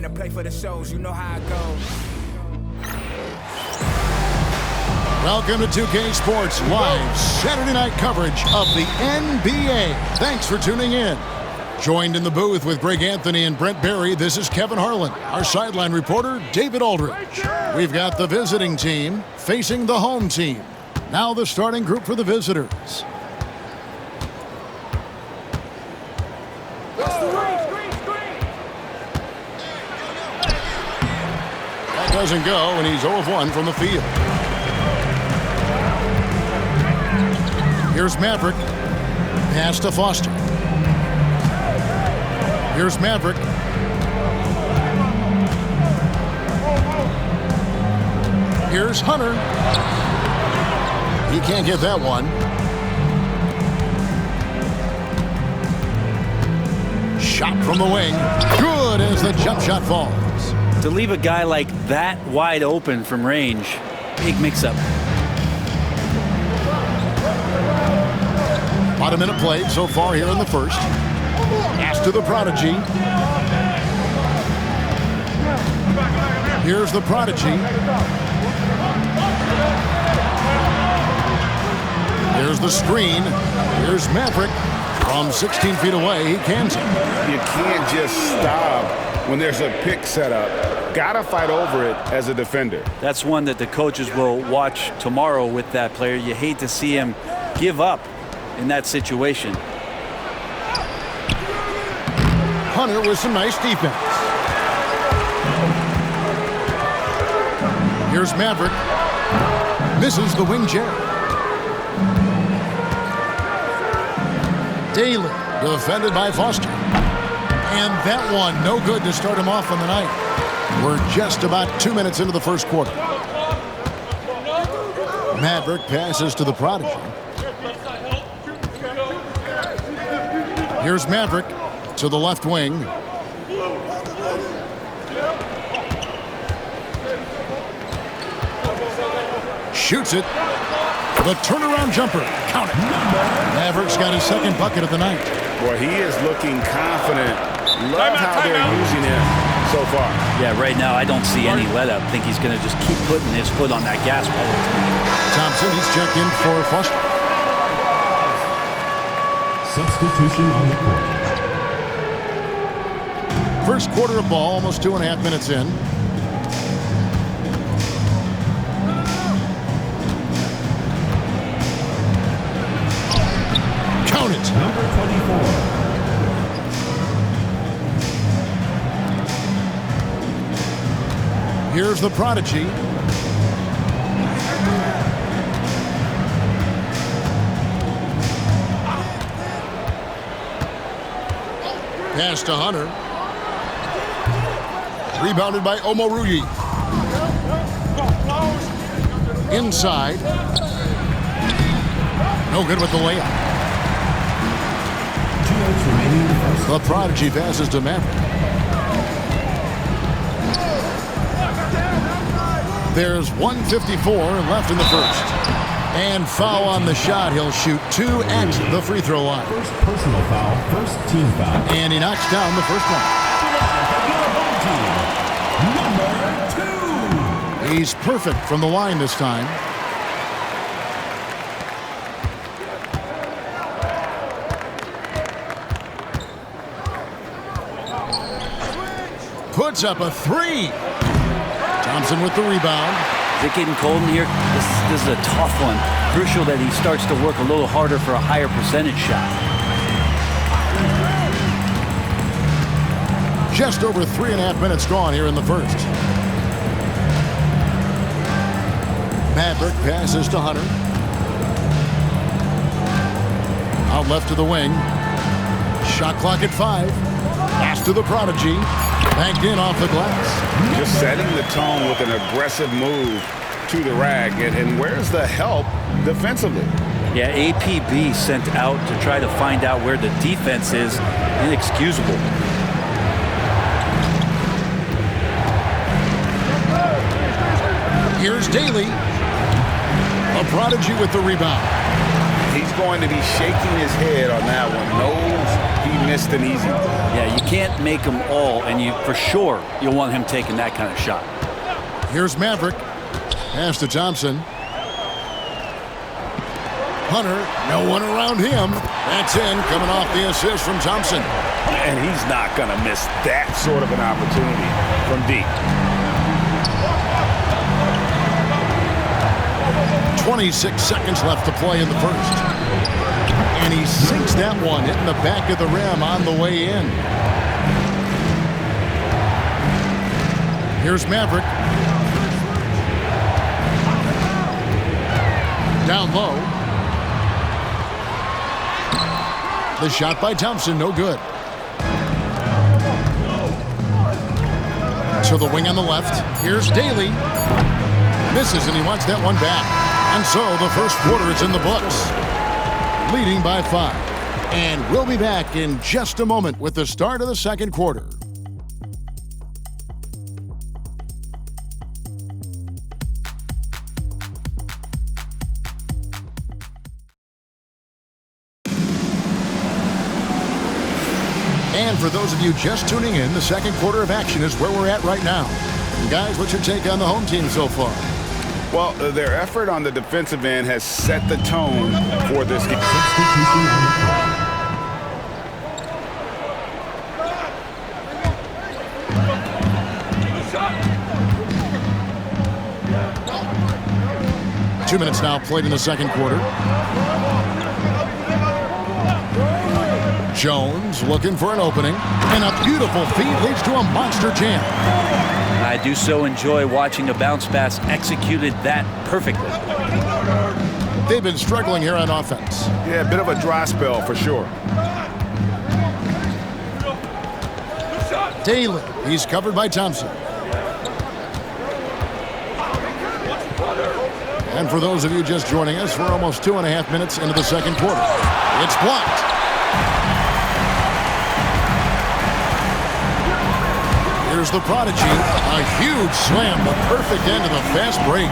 man, I play for the shows, you know how it goes. Welcome to 2K Sports Live Saturday night coverage of the NBA. Thanks for tuning in. Joined in the booth with Greg Anthony and Brent Barry, this is Kevin Harlan. Our sideline reporter, David Aldridge. We've got the visiting team facing the home team. Now the starting group for the visitors. That doesn't go, and he's 0 of 1 from the field. Here's Maverick. Pass to Foster. Here's Maverick. Here's Hunter. He can't get that one. Shot from the wing. Good as the jump shot falls. To leave a guy like that wide open from range, big mix-up. About a minute played so far here in the first. Pass to the Prodigy. Here's the Prodigy. Here's the screen. Here's Maverick. From 16 feet away, he cans it. You can't just stop when there's a pick set up. Gotta fight over it as a defender. That's one that the coaches will watch tomorrow with that player. You hate to see him give up in that situation. Hunter with some nice defense. Here's Maverick. Misses the wing jab. Daly defended by Foster. And that one no good to start him off on the night. We're just about 2 minutes into the first quarter. Maverick passes to the Prodigy. Here's Maverick to the left wing. Shoots it. The turnaround jumper. Count it. Maverick's got his second bucket of the night. Boy, he is looking confident. Love how they're using him so far. Yeah, right now I don't see any let up. I think he's going to just keep putting his foot on that gas pedal. Thompson, he's checked in for Foster. Substitution on the court. First quarter of ball, almost 2.5 minutes in. Count it. Number 24. Here's the Prodigy. Pass to Hunter. Rebounded by Omoruyi. Inside. No good with the layup. 2 minutes remaining in the first. The Prodigy passes to Maverick. There's 1:54 left in the first. And foul on the shot. He'll shoot 2 at the free throw line. First personal foul, first team foul. And he knocks down the first one. Number 2. He's perfect from the line this time. Puts up a 3. Thompson with the rebound. Is it getting cold in here? This is a tough one. Crucial that he starts to work a little harder for a higher percentage shot. Just over 3.5 minutes gone here in the first. Maverick passes to Hunter. Out left to the wing. Shot clock at 5. Pass to the Prodigy. Banked in off the glass. Just setting the tone with an aggressive move to the rack. And where's the help defensively? Yeah, APB sent out to try to find out where the defense is. Inexcusable. Here's Daly. A Prodigy with the rebound. He he's going to be shaking his head on that one. Knows he missed an easy one. Yeah, you can't make them all, and for sure you'll want him taking that kind of shot. Here's Maverick. Pass to Thompson. Hunter, no one around him. That's in, coming off the assist from Thompson. And he's not going to miss that sort of an opportunity from deep. 26 seconds left to play in the first. And he sinks that one, hitting the back of the rim on the way in. Here's Maverick. Down low. The shot by Thompson, no good. To the wing on the left. Here's Daly. Misses, and he wants that one back. And so the first quarter is in the books. Leading by 5. And we'll be back in just a moment with the start of the second quarter. And for those of you just tuning in, the second quarter of action is where we're at right now. And guys, what's your take on the home team so far? Well, their effort on the defensive end has set the tone for this game. Substitution on the clock. 2 minutes now played in the second quarter. Jones looking for an opening, and a beautiful feed leads to a monster jam. I do so enjoy watching a bounce pass executed that perfectly. They've been struggling here on offense. Yeah, a bit of a dry spell for sure. Daly, he's covered by Thompson. And for those of you just joining us, we're almost 2.5 minutes into the second quarter. It's blocked. Here's the prodigy. A huge slam, the perfect end of the fast break.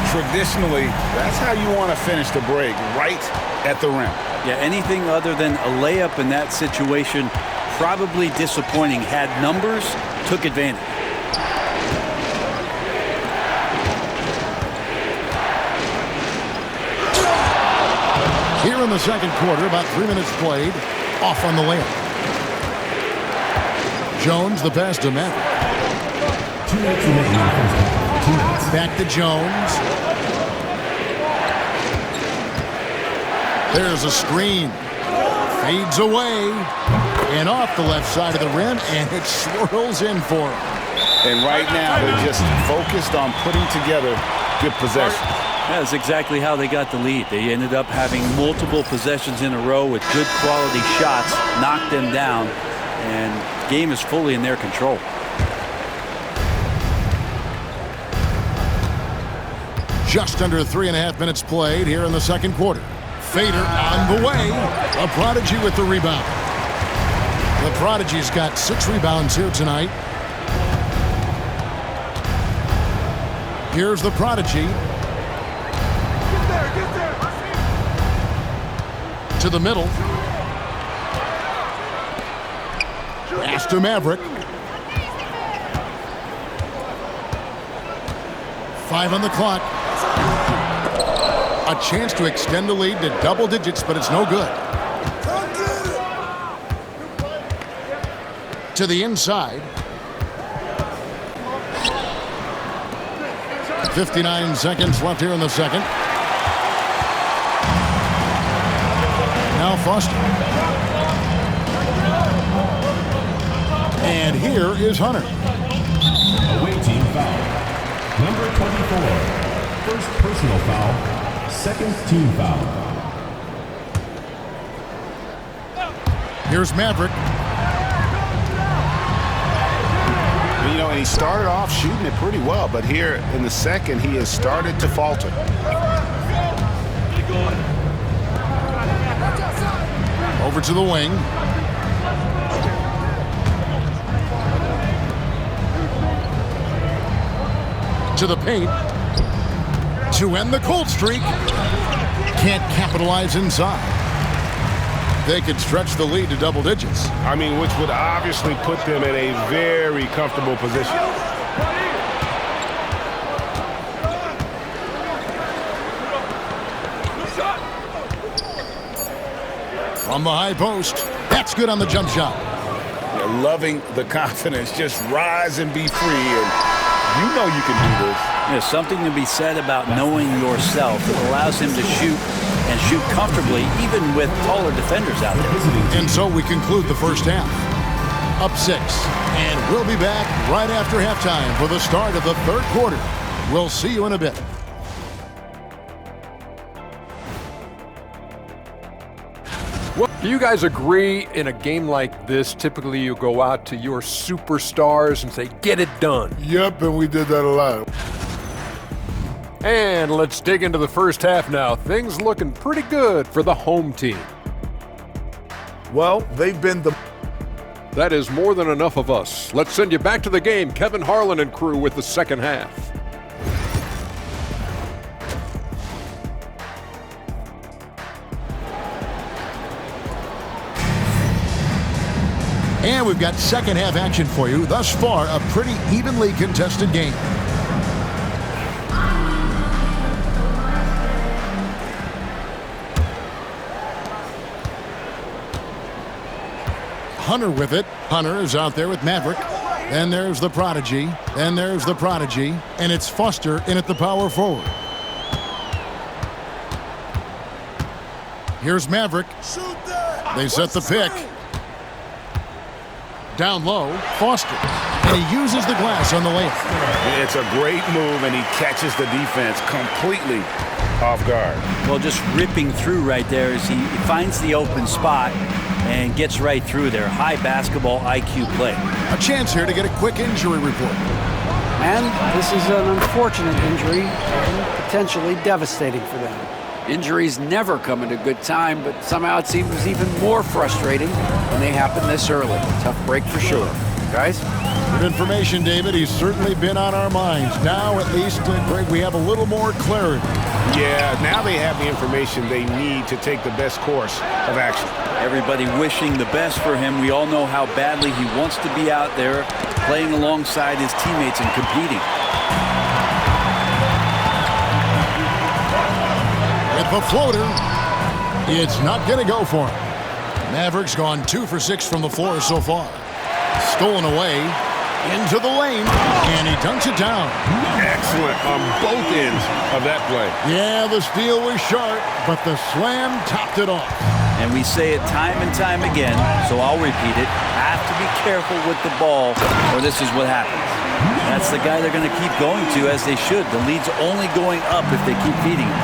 Traditionally, that's how you want to finish the break, right at the rim. Yeah, anything other than a layup in that situation, probably disappointing. Had numbers, took advantage. Here in the second quarter, about 3 minutes played, off on the layup. Jones, the pass to Maverick. 2 minutes remaining in the first half. 2 minutes. Back to Jones. There's a screen. Fades away. And off the left side of the rim, and it swirls in for him. And right now, they're just focused on putting together good possession. That's exactly how they got the lead. They ended up having multiple possessions in a row with good quality shots, knocked them down, and game is fully in their control. Just under 3.5 minutes played here in the second quarter. Fader on the way. A prodigy with the rebound. The prodigy's got 6 rebounds here tonight. Here's the prodigy. To the middle. Pass to Maverick. 5 on the clock. A chance to extend the lead to double digits, but it's no good. To the inside. 59 seconds left here in the second. Now Foster. And here is Hunter. Away team foul. Number 24. First personal foul. Second team foul. Here's Maverick. You know, and he started off shooting it pretty well, but here in the second, he has started to falter. Over to the wing. To the paint. To end the cold streak. can't capitalize inside. They could stretch the lead to double digits. I mean, which would obviously put them in a very comfortable position. From the high post. That's good on the jump shot. You're loving the confidence. Just rise and be free. And you know you can do this. There's something to be said about knowing yourself. It allows him to shoot and shoot comfortably, even with taller defenders out there. And so we conclude the first half. Up 6. And we'll be back right after halftime for the start of the third quarter. We'll see you in a bit. Do you guys agree in a game like this, typically you go out to your superstars and say, get it done? Yep, and we did that a lot. And let's dig into the first half now. Things looking pretty good for the home team. Well, they've been the... That is more than enough of us. Let's send you back to the game. Kevin Harlan and crew with the second half. And we've got second half action for you. Thus far, a pretty evenly contested game. Hunter with it. Hunter is out there with Maverick. Then there's the prodigy. Then there's the prodigy. And it's Foster in at the power forward. Here's Maverick. They set the pick. Down low, Foster. And he uses the glass on the layup. It's a great move, and he catches the defense completely off guard. Well, just ripping through right there as he finds the open spot and gets right through there. High basketball IQ play. A chance here to get a quick injury report. And this is an unfortunate injury and potentially devastating for them. Injuries never come at a good time, but somehow it seems even more frustrating when they happen this early. Tough break for sure. Guys? Good information, David. He's certainly been on our minds. Now, at least, Greg, we have a little more clarity. Yeah, now they have the information they need to take the best course of action. Everybody wishing the best for him. We all know how badly he wants to be out there playing alongside his teammates and competing. With the floater, it's not going to go for him. Maverick's gone 2 for 6 from the floor so far. Stolen away into the lane, and he dunks it down. Excellent on both ends of that play. Yeah, the steal was sharp, but the slam topped it off. And we say it time and time again, so I'll repeat it. Have to be careful with the ball, or this is what happens. That's the guy they're going to keep going to, as they should. The lead's only going up if they keep feeding him.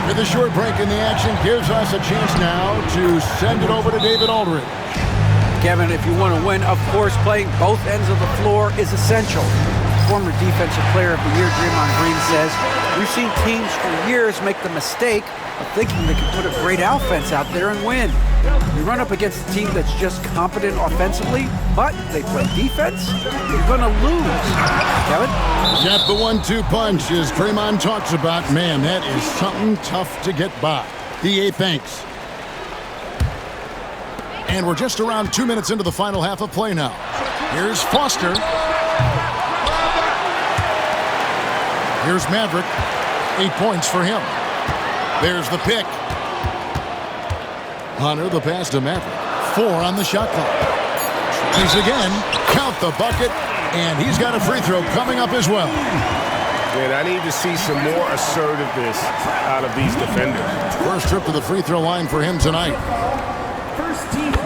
With a short break in the action, gives us a chance now to send it over to David Aldridge. Kevin, if you want to win, of course, playing both ends of the floor is essential. Former Defensive Player of the Year Draymond Green says, we've seen teams for years make the mistake of thinking they can put a great offense out there and win. You run up against a team that's just competent offensively, but they play defense, you're going to lose. Kevin? Got the 1-2 punch, as Draymond talks about. Man, that is something tough to get by. DA thanks. And we're just around 2 minutes into the final half of play now. Here's Foster. Here's Maverick. 8 points for him. There's the pick. Hunter, the pass to Maverick. 4 on the shot clock. He's again. Count the bucket. And he's got a free throw coming up as well. And I need to see some more assertiveness out of these defenders. First trip to the free throw line for him tonight.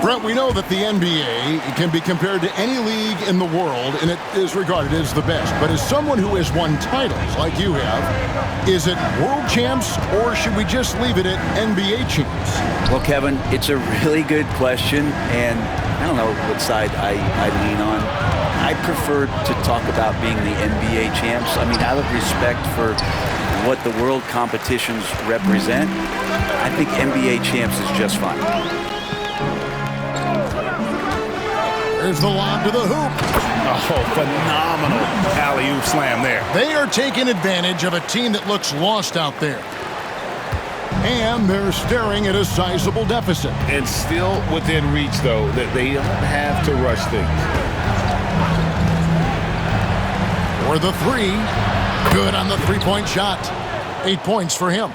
Brent, we know that the NBA can be compared to any league in the world, and it is regarded as the best. But as someone who has won titles like you have, is it world champs, or should we just leave it at NBA champs? Well, Kevin, it's a really good question, and I don't know what side I lean on. I prefer to talk about being the NBA champs. I mean, out of respect for what the world competitions represent, I think NBA champs is just fine. There's the lob to the hoop. Oh, phenomenal alley-oop slam there. They are taking advantage of a team that looks lost out there. And they're staring at a sizable deficit. And still within reach, though, that they don't have to rush things. For the three. Good on the three-point shot. 8 points for him.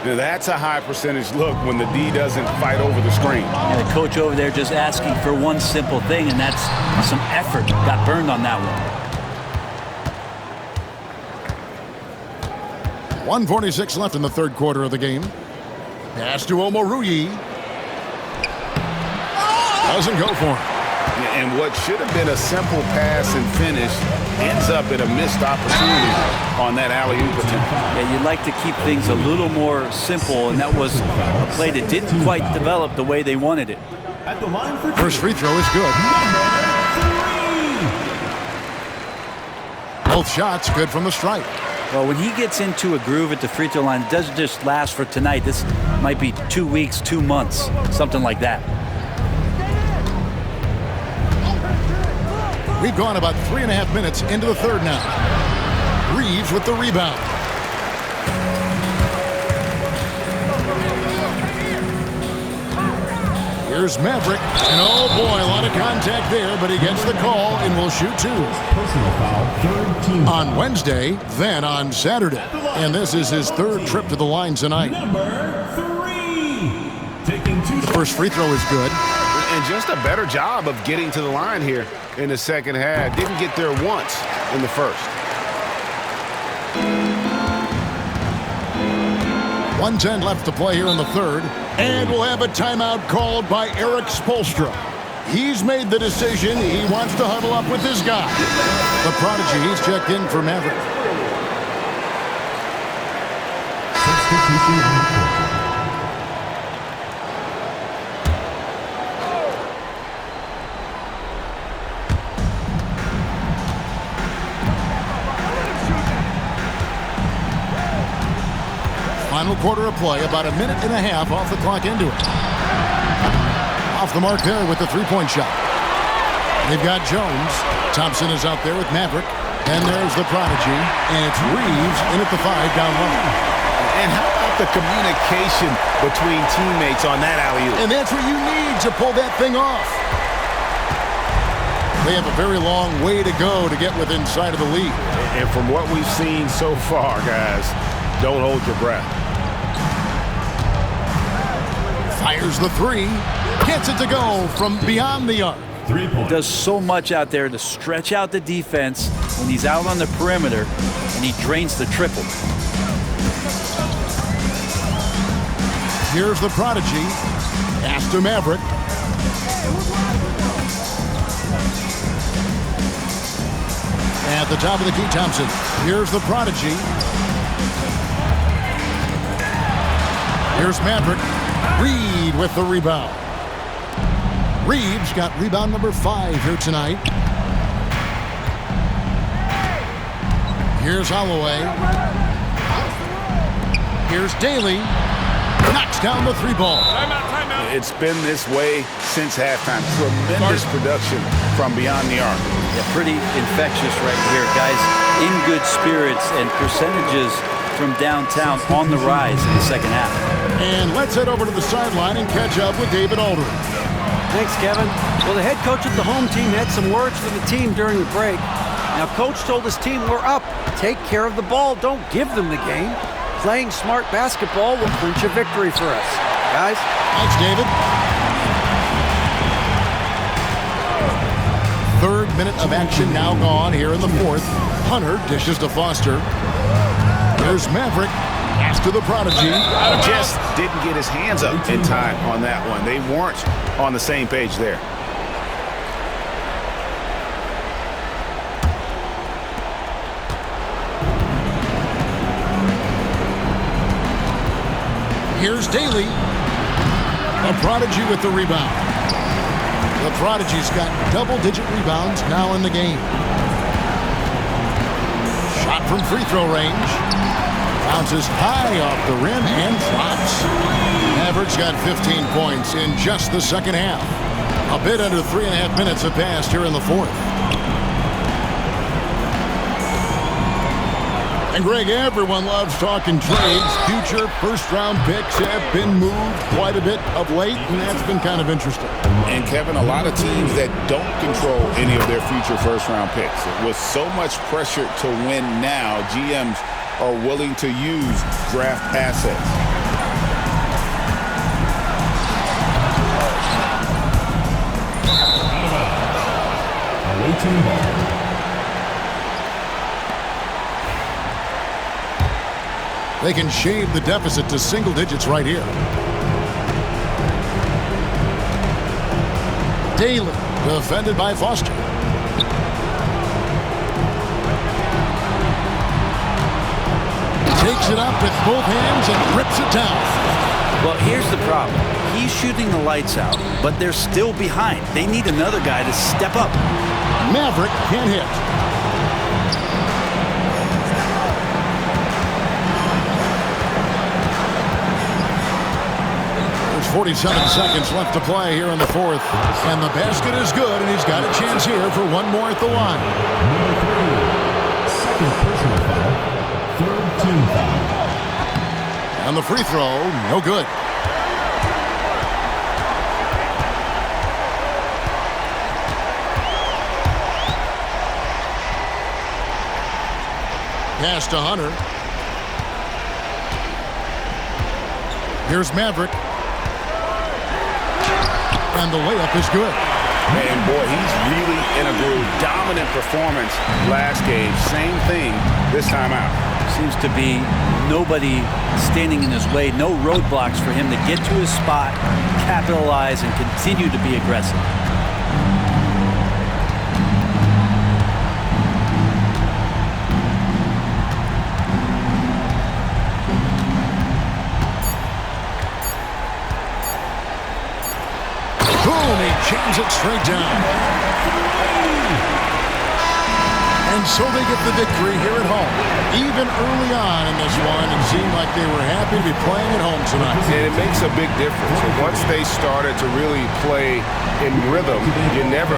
Now, that's a high percentage look when the D doesn't fight over the screen. And the coach over there just asking for one simple thing, and that's some effort. Got burned on that one. 1:46 left in the third quarter of the game. Pass to Omoruyi. Doesn't go for him. And what should have been a simple pass and finish ends up in a missed opportunity on that alley-oop attempt. Yeah, you'd like to keep things a little more simple, and that was a play that didn't quite develop the way they wanted it. At the line for First free throw is good. Both shots good from the stripe. Well, when he gets into a groove at the free throw line, it doesn't just last for tonight. This might be 2 weeks, 2 months, something like that. We've gone about 3.5 minutes into the third now. Reeves with the rebound. Here's Maverick. And oh boy, a lot of contact there, but he gets the call and will shoot 2. personal foul, third team. On Wednesday, then on Saturday. And this is his third trip to the line tonight. Number 3. Taking 2 The first free throw is good. And just a better job of getting to the line here in the second half. Didn't get there once in the first. 1:10 left to play here in the third. And we'll have a timeout called by Eric Spoelstra. He's made the decision. He wants to huddle up with his guy. The prodigy, he's checked in for Maverick. Substitution on the court. Final quarter of play, about 1.5 minutes off the clock into it. Off the mark there with the three-point shot. They've got Jones. Thompson is out there with Maverick. And there's the prodigy. And it's Reeves in at the 5 down low. And how about the communication between teammates on that alley-oop? And that's what you need to pull that thing off. They have a very long way to go to get within sight of the lead. And from what we've seen so far, guys, don't hold your breath. Fires the 3. Gets it to go from beyond the arc. 3 points. Does so much out there to stretch out the defense when he's out on the perimeter, and he drains the triple. Here's the prodigy. Pass to Maverick. At the top of the key, Thompson. Here's the prodigy. Here's Maverick. Reed with the rebound. Reeves got rebound number 5 here tonight. Here's Holloway. Here's Daly. Knocks down the 3 ball. It's been this way since halftime. Tremendous production from beyond the arc. Yeah, pretty infectious right here, guys. In good spirits, and percentages from downtown on the rise in the second half. And let's head over to the sideline and catch up with David Aldridge. Thanks, Kevin. Well, the head coach of the home team had some words for the team during the break. Now, coach told his team, we're up. Take care of the ball. Don't give them the game. Playing smart basketball will clinch a victory for us. Guys? Thanks, David. Third minute of action now gone here in the fourth. Hunter dishes to Foster. Here's Maverick. Pass to the prodigy. Just didn't get his hands up in time on that one. They weren't on the same page there. Here's Daly. The prodigy with the rebound. The prodigy's got double-digit rebounds now in the game. Shot from free throw range. Bounces high off the rim and drops. Maverick's got 15 points in just the second half. A bit under 3.5 minutes have passed here in the fourth. And Greg, everyone loves talking trades. Future first-round picks have been moved quite a bit of late, and that's been kind of interesting. And, Kevin, a lot of teams that don't control any of their future first-round picks. With so much pressure to win now, GMs are willing to use draft assets. Waiting ball. They can shave the deficit to single digits right here. Daly, defended by Foster. Takes it up with both hands and rips it down. Well, here's the problem. He's shooting the lights out, but they're still behind. They need another guy to step up. Maverick can't hit. There's 47 seconds left to play here in the fourth. And the basket is good, and he's got a chance here for one more at the line. Number 3. Second personal foul. Third team foul. And the free throw, no good. Pass to Hunter. Here's Maverick. And the layup is good. Man, boy, he's really in a groove. Dominant performance last game. Same thing this time out. Seems to be nobody standing in his way. No roadblocks for him to get to his spot, capitalize, and continue to be aggressive. Boom, he jams it straight down. And so they get the victory here at home. Even early on in this one, it seemed like they were happy to be playing at home tonight. And it makes a big difference. And once they started to really play in rhythm, you never